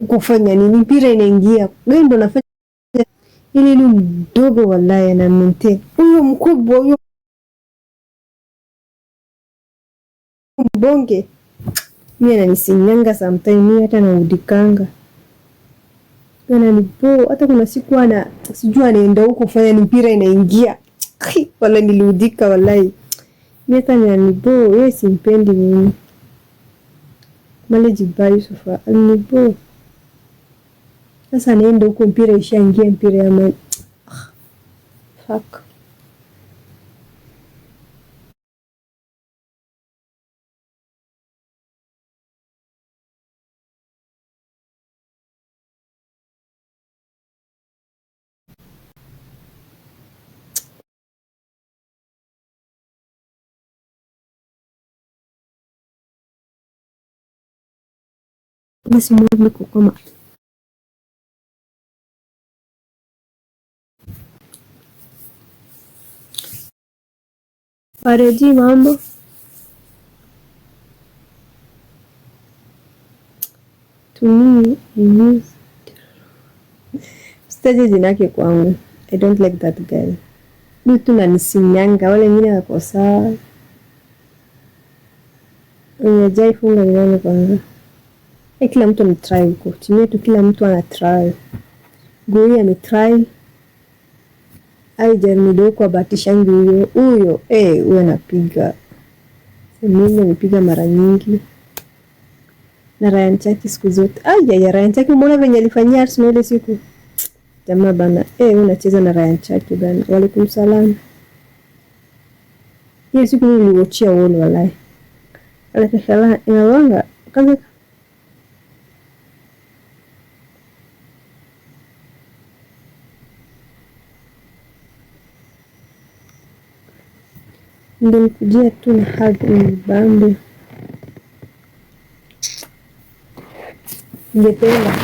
kufanya nini? Mpira inaingia, wewe ndo unafanya ili ni mdogo, wallahi ana maintain. Huyo mkubwa, huyo mbonge, mimi ananisinyanga sometimes, mimi hata naudikanga. Ananipo hata kuna siku sijui anaenda huko kufanya ni mpira inaingia. Wala niliudika wallahi. Mimi hata ananipo, wewe simpendi mimi. Male Jibai Yusufa, ananipo. Sasa anaenda huko mpira ishaingia, mpira ya fuck. Basi Mungu kukoma. Pareji mambo. To me, sitaje jina yake kwangu. I don't like that guy. Mtu nanisinyanga, wale wengine wako sawa. Unajai funga nani kwanza? Kila mtu anatry huko. Chini yetu kila mtu anatry. Goi ametry. Jeremy huko abatishangi huyo. Huyo anapiga. Mimi nipiga mara nyingi. Na Ryan Chaki siku zote. Ya Ryan Chaki mbona venye alifanyia Arsenal ile siku? Jamaa bana, unacheza na Ryan Chaki bana. Walaikum salam. Hiyo siku niliwatchia wone wallahi. Alakashala inawanga kaza. Ndio nikujia tu na hug mbambe. Ningependa.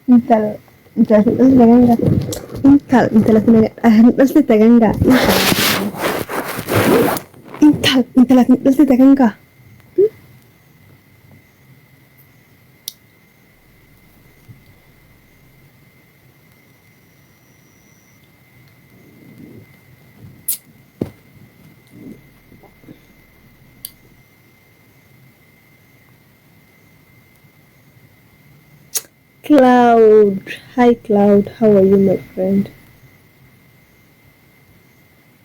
Intal tagangga. Cloud, hi Cloud, how are you my friend?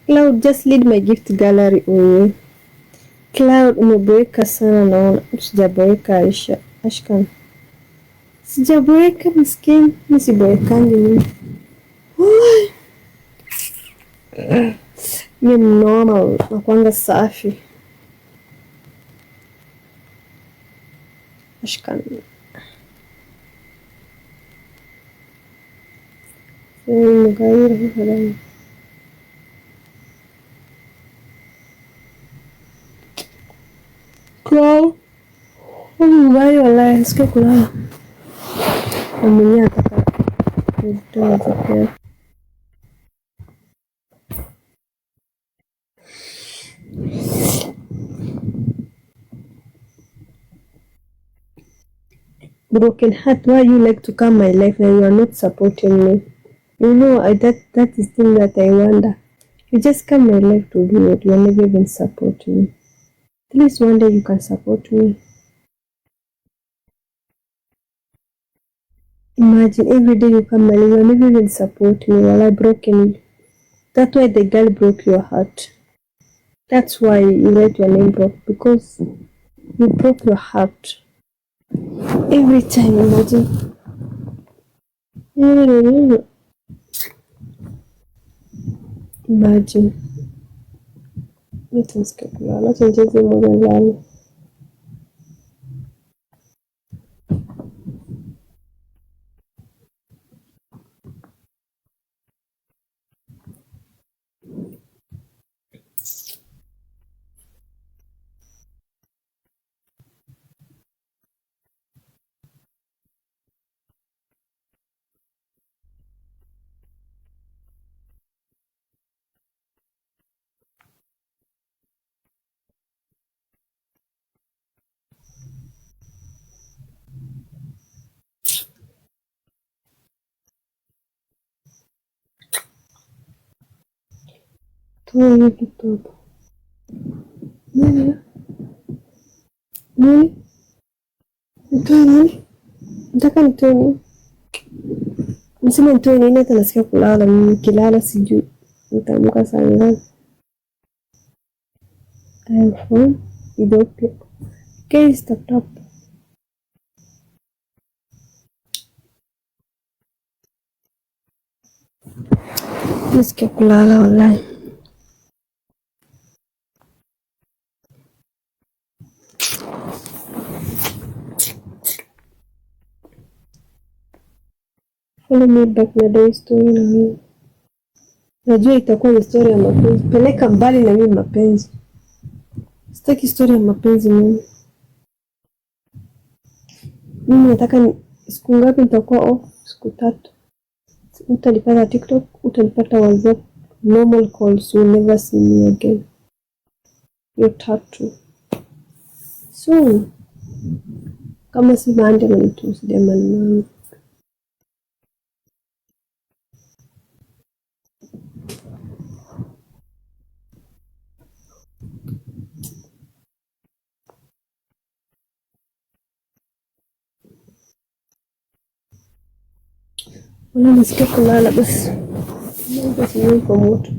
Cloud, just lead my gift gallery away. Cloud, umeboeka sana naona. Sijaboeka Aisha, Ashkan. Sijaboeka miskini, mimi siboekangi mimi. Mimi normal, nakuanga safi. Ashkan. مغير مثلا Cloud, mbaya wallahi, nasikia kulala. Mwenyewe ataka kutoa zakia. Broken heart, why you like to come my life and you are not supporting me? You know, that is thing that I wonder. You just come my life to do it, you are never even support me. At least one day you can support me. Imagine every day you come my life, you are never even support me while I broken you. That's why the girl broke your heart. That's why you let your name broke, because you broke your heart. Every time, imagine. Imagine. Let us get now. Let us just more than that. Toa hiyo kitu hapa. Nini? Nini? Nitoe nini? Nataka nitoe nini? Msema nitoe nini? Hata nasikia kulala. Mimi kilala sijui nitaamka saa ngapi. I am from Ethiopia. Okay, stop. Nasikia kulala wallahi. Follow me back na day story na mimi. Najua itakuwa ni story ya mapenzi. Peleka mbali na mimi mapenzi. Sitaki story ya mapenzi mimi. Mimi nataka siku ngapi nitakuwa off? Siku 3. Utanipata TikTok, utanipata WhatsApp. Normal calls, you never see me again. You're 3. So, kama si Monday na Tuesday jamani. Wala nasikia kulala basi. Mungu kwa moto.